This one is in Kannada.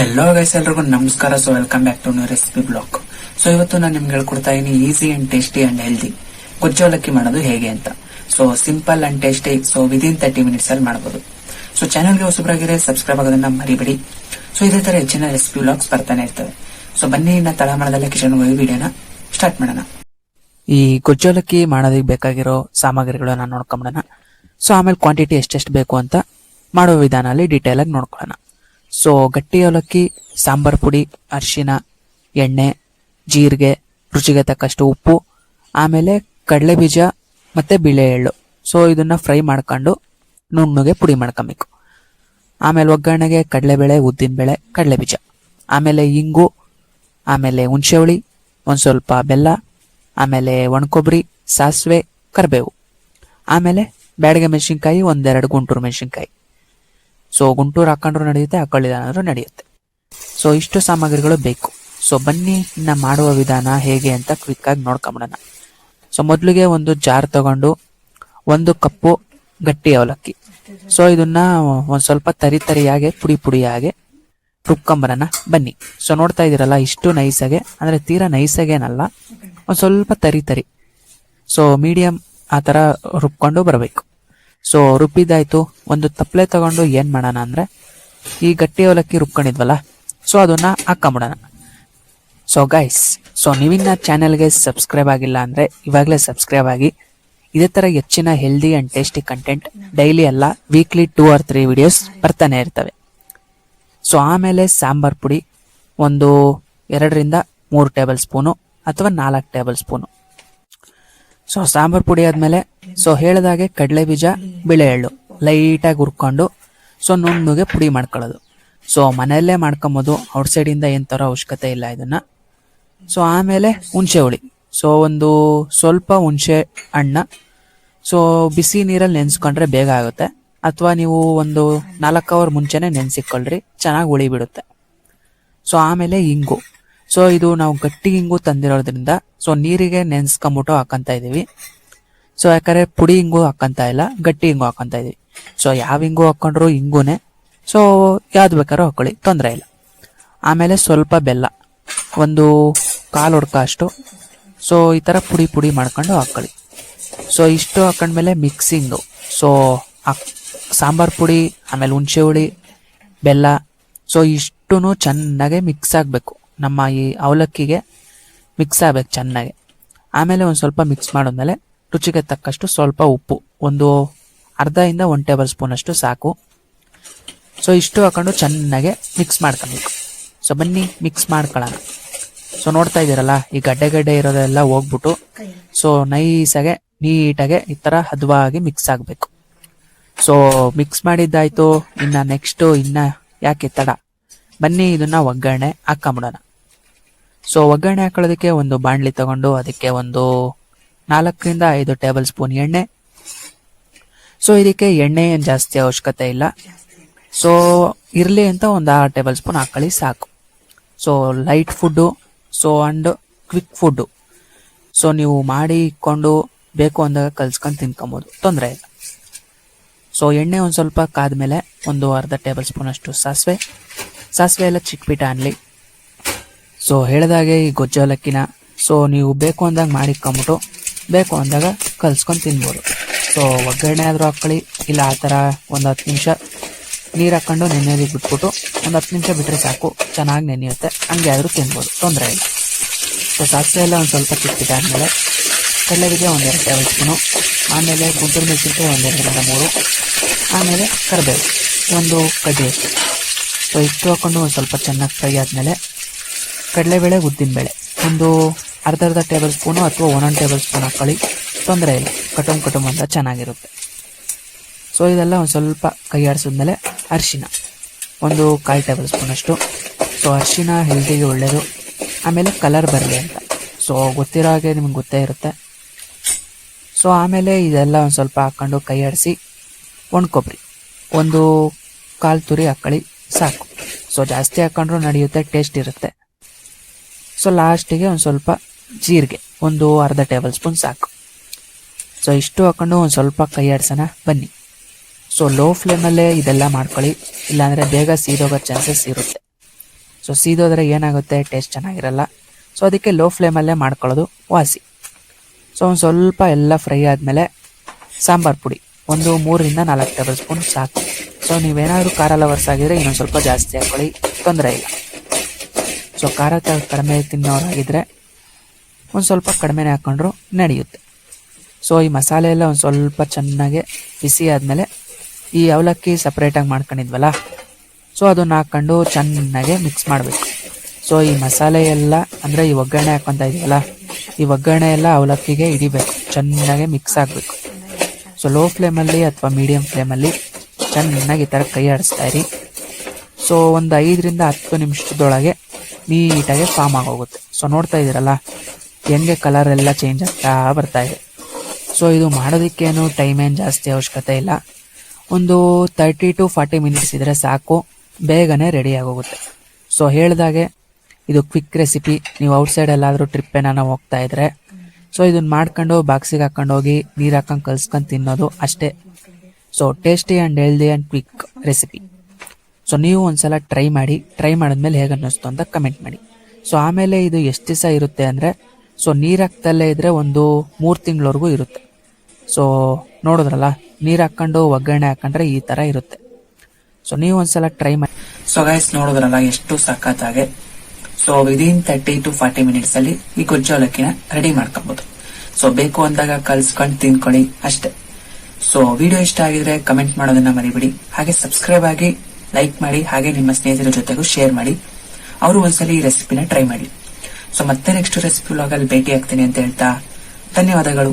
ಹೆಲೋ ಗೈಸ್, ಎಲ್ರಿಗೂ ನಮಸ್ಕಾರ. So welcome back to new recipe blog. So ಇವತ್ತು ನಾನು ನಿಮ್ಗೆ ಹೇಳ್ಕೊಡ್ತಾ ಇದೀನಿ easy and tasty and healthy ಗೊಜ್ಜು ಅವಲಕ್ಕಿ ಮಾಡೋದು ಹೇಗೆ ಅಂತ. So simple and tasty, so within 30 minutes ಅಲ್ಲಿ ಮಾಡಬಹುದು. ಸೊ ಚಾನಲ್ಗೆ ಹೊಸಬರಾಗಿದ್ರೆ ಸಬ್ಸ್ಕ್ರೈಬ್ ಆಗೋದನ್ನ ಮರಿಬೇಡಿ. ಸೊ ಇದೇ ತರ ಹೆಚ್ಚಿನ ರೆಸಿಪಿ ಬ್ಲಾಗ್ಸ್ ಬರ್ತಾನೆ ಇರ್ತವೆ. ಸೊ ಬನ್ನಿ ಇನ್ನ ತಳಮಳದಲ್ಲೇ ಕಿಚನ್ ಹೋಗಿ ವಿಡಿಯೋನ ಸ್ಟಾರ್ಟ್ ಮಾಡೋಣ. ಈ ಗೊಜ್ಜು ಅವಲಕ್ಕಿ ಮಾಡೋದಕ್ಕೆ ಬೇಕಾಗಿರೋ ಸಾಮಗ್ರಿಗಳನ್ನ ನೋಡ್ಕೊಂಬಿಡೋಣ. ಸೊ ಆಮೇಲೆ ಕ್ವಾಂಟಿಟಿ ಎಷ್ಟೆಷ್ಟು ಬೇಕು ಅಂತ ಮಾಡೋ ವಿಧಾನ ಅಲ್ಲಿ ಡೀಟೇಲ್ ಆಗಿ ನೋಡ್ಕೊಳ್ಳೋಣ. ಸೊ ಗಟ್ಟಿ ಅವಲಕ್ಕಿ, ಸಾಂಬಾರ್ ಪುಡಿ, ಅರಿಶಿನ, ಎಣ್ಣೆ, ಜೀರಿಗೆ, ರುಚಿಗೆ ತಕ್ಕಷ್ಟು ಉಪ್ಪು, ಆಮೇಲೆ ಕಡಲೆ ಬೀಜ ಮತ್ತೆ ಬಿಳೆ ಎಳ್ಳು. ಸೊ ಇದನ್ನ ಫ್ರೈ ಮಾಡ್ಕೊಂಡು ನುಣ್ಣಗೆ ಪುಡಿ ಮಾಡ್ಕೊಬೇಕು. ಆಮೇಲೆ ಒಗ್ಗರಣೆಗೆ ಕಡಲೆಬೇಳೆ, ಉದ್ದಿನಬೇಳೆ, ಕಡಲೆ ಬೀಜ, ಆಮೇಲೆ ಇಂಗು, ಆಮೇಲೆ ಹುಣಸೆ ಹುಳಿ, ಒಂದ್ ಸ್ವಲ್ಪ ಬೆಲ್ಲ, ಆಮೇಲೆ ಒಣಕೊಬ್ಬರಿ, ಸಾಸಿವೆ, ಕರಿಬೇವು, ಆಮೇಲೆ ಬ್ಯಾಡಗೆ ಮೆಣಸಿನ್ಕಾಯಿ, ಒಂದೆರಡು ಗುಂಟೂರು ಮೆಣಸಿನ್ಕಾಯಿ. ಸೊ ಗುಂಟೂರು ಹಾಕೊಂಡ್ರು ನಡೆಯುತ್ತೆ, ಹಾಕೊಳ್ಳಿಲ್ಲ ನಡೆಯುತ್ತೆ. ಸೊ ಇಷ್ಟು ಸಾಮಗ್ರಿಗಳು ಬೇಕು. ಸೊ ಬನ್ನಿ ಇನ್ನ ಮಾಡುವ ವಿಧಾನ ಹೇಗೆ ಅಂತ ಕ್ವಿಕ್ ಆಗಿ ನೋಡ್ಕೊಂಬಿಡೋಣ. ಸೊ ಮೊದಲಿಗೆ ಒಂದು ಜಾರ್ ತಗೊಂಡು 1 ಕಪ್ಪು ಗಟ್ಟಿ ಅವಲಕ್ಕಿ. ಸೊ ಇದನ್ನ ಒಂದ್ ಸ್ವಲ್ಪ ತರಿಯಾಗಿ ಪುಡಿಯಾಗಿ ರುಬ್ಕೊಂಬರೋಣ ಬನ್ನಿ. ಸೊ ನೋಡ್ತಾ ಇದೀರಲ್ಲ, ಇಷ್ಟು ನೈಸಾಗೆ, ಅಂದ್ರೆ ತೀರಾ ನೈಸಾಗೇನಲ್ಲ, ಒಂದ್ ಸ್ವಲ್ಪ ತರಿ. ಸೊ ಮೀಡಿಯಂ ಆ ತರ ರುಬ್ಕೊಂಡು ಬರಬೇಕು. ಸೊ ರುಬ್ಬಿದಾಯ್ತು. ಒಂದು ತಪ್ಪಲೆ ತಗೊಂಡು ಏನ್ ಮಾಡೋಣ ಅಂದ್ರೆ, ಈ ಗಟ್ಟಿ ಅವಲಕ್ಕಿ ರುಬ್ಕೊಂಡಿದ್ವಲ್ಲ, ಸೊ ಅದನ್ನ ಹಾಕೊಂಬಿಡೋಣ. ಸೊ ಗೈಸ್, ಸೊ ನೀವಿನ್ನ ಚಾನೆಲ್ಗೆ ಸಬ್ಸ್ಕ್ರೈಬ್ ಆಗಿಲ್ಲ ಅಂದ್ರೆ ಇವಾಗಲೇ ಸಬ್ಸ್ಕ್ರೈಬ್ ಆಗಿ. ಇದೇ ತರ ಹೆಚ್ಚಿನ healthy and tasty content daily ಅಲ್ಲ, ವೀಕ್ಲಿ 2 or 3 ವಿಡಿಯೋಸ್ ಬರ್ತಾನೆ ಇರ್ತವೆ. ಸೊ ಆಮೇಲೆ ಸಾಂಬಾರ್ ಪುಡಿ ಒಂದು 2 ರಿಂದ 3 ಟೇಬಲ್ ಸ್ಪೂನು ಅಥವಾ 4 ಟೇಬಲ್ ಸ್ಪೂನು. ಸೊ ಸಾಂಬಾರ್ ಪುಡಿ ಆದ್ಮೇಲೆ, ಸೊ ಹೇಳಿದಾಗೆ ಕಡಲೆ ಬೀಜ, ಬಿಳೆ ಎಳ್ಳು ಲೈಟಾಗಿ ಹುರ್ಕೊಂಡು ಸೊ ನುಣ್ಣಗೆ ಪುಡಿ ಮಾಡ್ಕೊಳ್ಳೋದು. ಸೊ ಮನೆಯಲ್ಲೇ ಮಾಡ್ಕೊಂಬೋದು, ಔಟ್ ಸೈಡ್ ಇಂದ ಏನ್ ತರ ಅವಶ್ಯಕತೆ ಇಲ್ಲ ಇದನ್ನ. ಸೊ ಆಮೇಲೆ ಹುಣಸೆ ಹುಳಿ, ಸೊ ಒಂದು ಸ್ವಲ್ಪ ಹುಣಸೆ ಹಣ್ಣ ಸೊ ಬಿಸಿ ನೀರಲ್ಲಿ ನೆನ್ಸ್ಕೊಂಡ್ರೆ ಬೇಗ ಆಗುತ್ತೆ, ಅಥವಾ ನೀವು ಒಂದು 4 ಅವರ್ ಮುಂಚೆನೆ ನೆನ್ಸಿಕೊಳ್ಳ್ರಿ, ಚೆನ್ನಾಗಿ ಹುಳಿ ಬಿಡುತ್ತೆ. ಸೊ ಆಮೇಲೆ ಇಂಗು, ಸೊ ಇದು ನಾವು ಗಟ್ಟಿ ಇಂಗು ತಂದಿರೋದ್ರಿಂದ ಸೊ ನೀರಿಗೆ ನೆನ್ಸ್ಕೊಂಬಿಟ್ಟು ಹಾಕಂತ ಇದೀವಿ. ಸೊ ಯಾಕಂದ್ರೆ ಪುಡಿ ಇಂಗು ಹಾಕಂತ ಇಲ್ಲ, ಗಟ್ಟಿ ಇಂಗು ಹಾಕಂತ ಇದೀವಿ. ಸೊ ಯಾವ ಇಂಗು ಹಾಕೊಂಡ್ರು ಇಂಗುನೆ, ಸೊ ಯಾವ್ದು ಬೇಕಾದ್ರೂ ಹಾಕೊಳ್ಳಿ, ತೊಂದರೆ ಇಲ್ಲ. ಆಮೇಲೆ ಸ್ವಲ್ಪ ಬೆಲ್ಲ, ಒಂದು 1/4 ಹೊಡ್ಕ ಅಷ್ಟು. ಸೊ ಈ ತರ ಪುಡಿ ಮಾಡ್ಕೊಂಡು ಹಾಕೊಳ್ಳಿ. ಸೊ ಇಷ್ಟು ಹಾಕೊಂಡ್ಮೇಲೆ ಮಿಕ್ಸಿಂಗು, ಸೊ ಸಾಂಬಾರ್ ಪುಡಿ, ಆಮೇಲೆ ಹುಣಸೆ ಹುಳಿ, ಬೆಲ್ಲ, ಸೊ ಇಷ್ಟುನು ಚೆನ್ನಾಗಿ ಮಿಕ್ಸ್ ಆಗ್ಬೇಕು. ನಮ್ಮ ಈ ಅವಲಕ್ಕಿಗೆ ಮಿಕ್ಸ್ ಆಗ್ಬೇಕು ಚೆನ್ನಾಗಿ. ಆಮೇಲೆ ಒಂದ್ ಸ್ವಲ್ಪ ಮಿಕ್ಸ್ ಮಾಡಿದ್ಮೇಲೆ ರುಚಿಗೆ ತಕ್ಕಷ್ಟು ಸ್ವಲ್ಪ ಉಪ್ಪು, ಒಂದು 1/2 ಇಂದ 1 ಟೇಬಲ್ ಸ್ಪೂನ್ ಅಷ್ಟು ಸಾಕು. ಸೊ ಇಷ್ಟು ಹಾಕೊಂಡು ಚೆನ್ನಾಗಿ ಮಿಕ್ಸ್ ಮಾಡ್ಕೊಬೇಕು. ಸೊ ಬನ್ನಿ ಮಿಕ್ಸ್ ಮಾಡ್ಕೊಳ್ಳೋಣ. ಸೊ ನೋಡ್ತಾ ಇದೀರಲ್ಲ, ಈ ಗಡ್ಡೆ ಇರೋದೆಲ್ಲ ಹೋಗ್ಬಿಟ್ಟು ಸೊ ನೈಸಾಗೆ ನೀಟಾಗೆ ಈ ತರ ಹದವಾಗಿ ಮಿಕ್ಸ್ ಆಗ್ಬೇಕು. ಸೊ ಮಿಕ್ಸ್ ಮಾಡಿದ್ದಾಯ್ತು. ಇನ್ನ ನೆಕ್ಸ್ಟ್ ಯಾಕೆ ತಡ, ಬನ್ನಿ ಇದನ್ನ ಒಗ್ಗರಣೆ ಹಾಕೊಂಬಿಡೋಣ. ಸೊ ಒಗ್ಗರಣೆ ಹಾಕೊಳ್ಳೋದಕ್ಕೆ ಒಂದು ಬಾಣಲಿ ತಗೊಂಡು ಅದಕ್ಕೆ ಒಂದು 4 ರಿಂದ 5 ಟೇಬಲ್ ಸ್ಪೂನ್ ಎಣ್ಣೆ. ಸೊ ಇದಕ್ಕೆ ಎಣ್ಣೆ ಏನ್ ಜಾಸ್ತಿ ಅವಶ್ಯಕತೆ ಇಲ್ಲ, ಸೊ ಇರ್ಲಿ ಅಂತ ಒಂದು 6 ಟೇಬಲ್ ಸ್ಪೂನ್ ಹಾಕೊಳ್ಳಿ ಸಾಕು. So light food, so and quick food. So ನೀವು ಮಾಡಿ ಇಟ್ಕೊಂಡು ಬೇಕು ಅಂದಾಗ ಕಲ್ಸ್ಕೊಂಡು ತಿನ್ಕೊಬೋದು, ತೊಂದರೆ ಇಲ್ಲ. ಸೊ ಎಣ್ಣೆ ಒಂದ್ ಸ್ವಲ್ಪ ಕಾದ್ಮೇಲೆ ಒಂದು 1/2 ಟೇಬಲ್ ಸ್ಪೂನ್ ಅಷ್ಟು ಸಾಸಿವೆ ಎಲ್ಲ ಚಿಕ್ಬಿಟ್ಟ ಅನ್ಲಿ. ಸೊ ಹೇಳಿದಾಗೆ ಈ ಗೊಜ್ಜು ಅವಲಕ್ಕಿನ ಸೊ ನೀವು ಬೇಕು ಅಂದಾಗ ಮಾಡಿಕೊಂಬಿಟ್ಟು ಬೇಕು ಅಂದಾಗ ಕಲ್ಸ್ಕೊಂಡು ತಿನ್ಬೋದು. ಸೊ ಒಗ್ಗರಣೆ ಆದ್ರೂ ಹಾಕೊಳ್ಳಿ, ಇಲ್ಲ ಆ ಥರ ಒಂದು 10 ನಿಮಿಷ ನೀರು ಹಾಕೊಂಡು ನೆನೆಯೋದಕ್ಕೆ ಬಿಟ್ಬಿಟ್ಟು ಒಂದು 10 ನಿಮಿಷ ಬಿಟ್ಟರೆ ಸಾಕು, ಚೆನ್ನಾಗಿ ನೆನೆಯುತ್ತೆ. ಹಂಗೆ ಆದರೂ ತಿನ್ಬೋದು, ತೊಂದರೆ ಇಲ್ಲ. ಸೊ ಸಾಸಿವೆ ಎಲ್ಲ ಒಂದು ಸ್ವಲ್ಪ ಚಿಕ್ಬಿಟ್ಟ ಆದಮೇಲೆ ಕಡಲೆಬೀಜ 1-2 ಟೇಬಲ್ ಸ್ಪೂನು, ಆಮೇಲೆ ಗುಂಟೂರು ಮೆಣಸಿನ್ಕಾಯಿ 1-2 ರಿಂದ 3, ಆಮೇಲೆ ಕರಿಬೇವು ಒಂದು ಕಡ್ಡಿಯಷ್ಟು. ಸೊ ಇಷ್ಟು ಹಾಕೊಂಡು ಒಂದು ಸ್ವಲ್ಪ ಚೆನ್ನಾಗಿ ಫ್ರೈ ಆದಮೇಲೆ ಕಡಲೆಬೇಳೆ, ಉದ್ದಿನಬೇಳೆ ಒಂದು ಅರ್ಧ ಟೇಬಲ್ ಸ್ಪೂನು ಅಥವಾ 1 ಟೇಬಲ್ ಸ್ಪೂನ್ ಹಾಕೊಳ್ಳಿ, ತೊಂದರೆ ಇಲ್ಲ. ಕಟುಮ್ ಅಂತ ಚೆನ್ನಾಗಿರುತ್ತೆ. ಸೊ ಇದೆಲ್ಲ ಒಂದು ಸ್ವಲ್ಪ ಕೈ ಆಡಿಸಿದ್ಮೇಲೆ ಅರಿಶಿನ ಒಂದು 1/4 ಟೇಬಲ್ ಸ್ಪೂನ್ ಅಷ್ಟು. ಸೊ ಅರಿಶಿನ ಹೆಲ್ತಿಗೆ ಒಳ್ಳೆಯದು, ಆಮೇಲೆ ಕಲರ್ ಬರಲಿ ಅಂತ. ಸೊ ಗೊತ್ತಿರೋ ಹಾಗೆ ನಿಮ್ಗೆ ಗೊತ್ತೇ ಇರುತ್ತೆ. ಸೊ ಆಮೇಲೆ ಇದೆಲ್ಲ ಒಂದು ಸ್ವಲ್ಪ ಹಾಕೊಂಡು ಕೈ ಆಡಿಸಿ ಒಣಕೊಬ್ಬರಿ ಒಂದು 1/4 ತುರಿ ಹಾಕೊಳ್ಳಿ ಸಾಕು. ಸೊ ಜಾಸ್ತಿ ಹಾಕೊಂಡ್ರು ನಡೆಯುತ್ತೆ, ಟೇಸ್ಟ್ ಇರುತ್ತೆ. ಸೊ ಲಾಸ್ಟಿಗೆ ಒಂದು ಸ್ವಲ್ಪ ಜೀರಿಗೆ ಒಂದು ಅರ್ಧ ಟೇಬಲ್ ಸ್ಪೂನ್ ಸಾಕು. ಸೊ ಇಷ್ಟು ಹಾಕೊಂಡು ಒಂದು ಸ್ವಲ್ಪ ಕೈ ಆಡ್ಸೋಣ ಬನ್ನಿ. ಸೊ ಲೋ ಫ್ಲೇಮಲ್ಲೇ ಇದೆಲ್ಲ ಮಾಡ್ಕೊಳ್ಳಿ, ಇಲ್ಲಾಂದರೆ ಬೇಗ ಸೀದೋಗೋ ಚಾನ್ಸಸ್ ಇರುತ್ತೆ. ಸೊ ಸೀದೋದ್ರೆ ಏನಾಗುತ್ತೆ, ಟೇಸ್ಟ್ ಚೆನ್ನಾಗಿರಲ್ಲ. ಸೊ ಅದಕ್ಕೆ ಲೋ ಫ್ಲೇಮಲ್ಲೇ ಮಾಡ್ಕೊಳ್ಳೋದು ವಾಸಿ. ಸೊ ಒಂದು ಸ್ವಲ್ಪ ಎಲ್ಲ ಫ್ರೈ ಆದಮೇಲೆ ಸಾಂಬಾರ್ ಪುಡಿ ಒಂದು 3-4 ಟೇಬಲ್ ಸ್ಪೂನ್ ಸಾಕು. ಸೊ ನೀವೇನಾದರೂ ಖಾರ ಲವರ್ಸ್ ಆಗಿದ್ರೆ ಇನ್ನೊಂದು ಸ್ವಲ್ಪ ಜಾಸ್ತಿ ಹಾಕ್ಕೊಳ್ಳಿ, ತೊಂದರೆ ಇಲ್ಲ. ಸೊ ಖಾರ ಕಡಿಮೆ ತಿನ್ನೋರಾಗಿದ್ದರೆ ಒಂದು ಸ್ವಲ್ಪ ಕಡಿಮೆನೇ ಹಾಕ್ಕೊಂಡ್ರು ನಡೆಯುತ್ತೆ. ಸೊ ಈ ಮಸಾಲೆ ಎಲ್ಲ ಒಂದು ಸ್ವಲ್ಪ ಚೆನ್ನಾಗಿ ಬಿಸಿ ಆದಮೇಲೆ ಈ ಅವಲಕ್ಕಿ ಸಪ್ರೇಟಾಗಿ ಮಾಡ್ಕೊಂಡಿದ್ವಲ್ಲ, ಸೊ ಅದನ್ನು ಹಾಕ್ಕೊಂಡು ಚೆನ್ನಾಗೆ ಮಿಕ್ಸ್ ಮಾಡಬೇಕು. ಸೊ ಈ ಮಸಾಲೆ ಎಲ್ಲ ಅಂದರೆ ಈ ಒಗ್ಗರಣೆ ಹಾಕ್ಕೊತಾ ಇದೀವಲ್ಲ, ಈ ಒಗ್ಗರಣೆ ಎಲ್ಲ ಅವಲಕ್ಕಿಗೆ ಹಿಡಿಬೇಕು, ಚೆನ್ನಾಗೆ ಮಿಕ್ಸ್ ಆಗಬೇಕು. ಸೊ ಲೋ ಫ್ಲೇಮಲ್ಲಿ ಅಥವಾ ಮೀಡಿಯಮ್ ಫ್ಲೇಮಲ್ಲಿ ಚೆನ್ನಾಗಿ ಈ ಥರ ಕೈ ಆಡಿಸ್ತಾ ಇರಿ. ಸೊ ಒಂದು 5-10 ನಿಮಿಷದೊಳಗೆ ನೀಟಾಗಿ ಫಾರ್ಮ್ ಆಗೋಗುತ್ತೆ. ಸೊ ನೋಡ್ತಾ ಇದ್ದೀರಲ್ಲ ಹೆಂಗೆ ಕಲರ್ ಎಲ್ಲ ಚೇಂಜ್ ಆಗ್ತಾ ಬರ್ತಾ ಇದೆ. ಸೊ ಇದು ಮಾಡೋದಕ್ಕೇನು ಟೈಮ್ ಏನು ಜಾಸ್ತಿ ಅವಶ್ಯಕತೆ ಇಲ್ಲ, ಒಂದು 30 to 40 ಮಿನಿಟ್ಸ್ ಇದ್ರೆ ಸಾಕು, ಬೇಗನೆ ರೆಡಿ ಆಗೋಗುತ್ತೆ. ಸೊ ಹೇಳ್ದಾಗೆ ಇದು ಕ್ವಿಕ್ ರೆಸಿಪಿ. ನೀವು ಔಟ್ಸೈಡ್ ಎಲ್ಲಾದರೂ ಟ್ರಿಪ್ ಏನಾನ ಹೋಗ್ತಾ ಇದ್ರೆ ಸೊ ಇದನ್ನ ಮಾಡ್ಕೊಂಡು ಬಾಕ್ಸಿಗೆ ಹಾಕೊಂಡು ಹೋಗಿ ನೀರು ಹಾಕೊಂಡು ಕಲ್ಸ್ಕೊಂಡು ತಿನ್ನೋದು ಅಷ್ಟೇ. So tasty and healthy and quick recipe. So ನೀವು ಒಂದ್ಸಲ ಟ್ರೈ ಮಾಡಿ, ಟ್ರೈ ಮಾಡಿದ್ಮೇಲೆ ಹೇಗೆ ಅನ್ನಿಸ್ತು ಅಂತ ಕಮೆಂಟ್ ಮಾಡಿ. ಸೊ ಆಮೇಲೆ ಇದು ಎಷ್ಟು ದಿವಸ ಇರುತ್ತೆ ಅಂದರೆ, ಸೊ ನೀರು ಹಾಕ್ತಲ್ಲೇ ಇದ್ರೆ ಒಂದು 3 ತಿಂಗಳವರೆಗೂ ಇರುತ್ತೆ. ಸೊ ನೋಡಿದ್ರಲ್ಲ, ನೀರು ಹಾಕ್ಕೊಂಡು ಒಗ್ಗರಣೆ ಹಾಕೊಂಡ್ರೆ ಈ ಥರ ಇರುತ್ತೆ. ಸೊ ನೀವು ಒಂದ್ಸಲ ಟ್ರೈ ಮಾಡಿ. ಸೊ ಗೈಸ್ ನೋಡಿದ್ರಲ್ಲ ಎಷ್ಟು ಸಖತ್ತಾಗೆ. ಸೊ ವಿದಿನ್ 30 to 40 ಮಿನಿಟ್ಸ್ ಅಲ್ಲಿ ಈ ಗೊಜ್ಜು ಅವಲಕ್ಕಿನ ರೆಡಿ ಮಾಡ್ಕೊಬಹುದು. ಸೊ ಬೇಕು ಅಂದಾಗ ಕಲ್ಸ್ಕೊಂಡು ತಿನ್ಕೊಳ್ಳಿ ಅಷ್ಟೇ. ಸೊ ವಿಡಿಯೋ ಇಷ್ಟ ಆಗಿದ್ರೆ ಕಮೆಂಟ್ ಮಾಡೋದನ್ನ ಮರಿಬಿಡಿ. ಹಾಗೆ ಸಬ್ಸ್ಕ್ರೈಬ್ ಆಗಿ, ಲೈಕ್ ಮಾಡಿ, ಹಾಗೆ ನಿಮ್ಮ ಸ್ನೇಹಿತರ ಜೊತೆಗೂ ಶೇರ್ ಮಾಡಿ. ಅವರು ಒಂದ್ಸಲಿ ಈ ರೆಸಿಪಿನ ಟ್ರೈ ಮಾಡಿ. ಸೊ ಮತ್ತೆ ನೆಕ್ಸ್ಟ್ ರೆಸಿಪಿ ವ್ಲಾಗ್ ಅಲ್ಲಿ ಭೇಟಿ ಆಗ್ತೀನಿ ಅಂತ ಹೇಳ್ತಾ ಧನ್ಯವಾದಗಳು.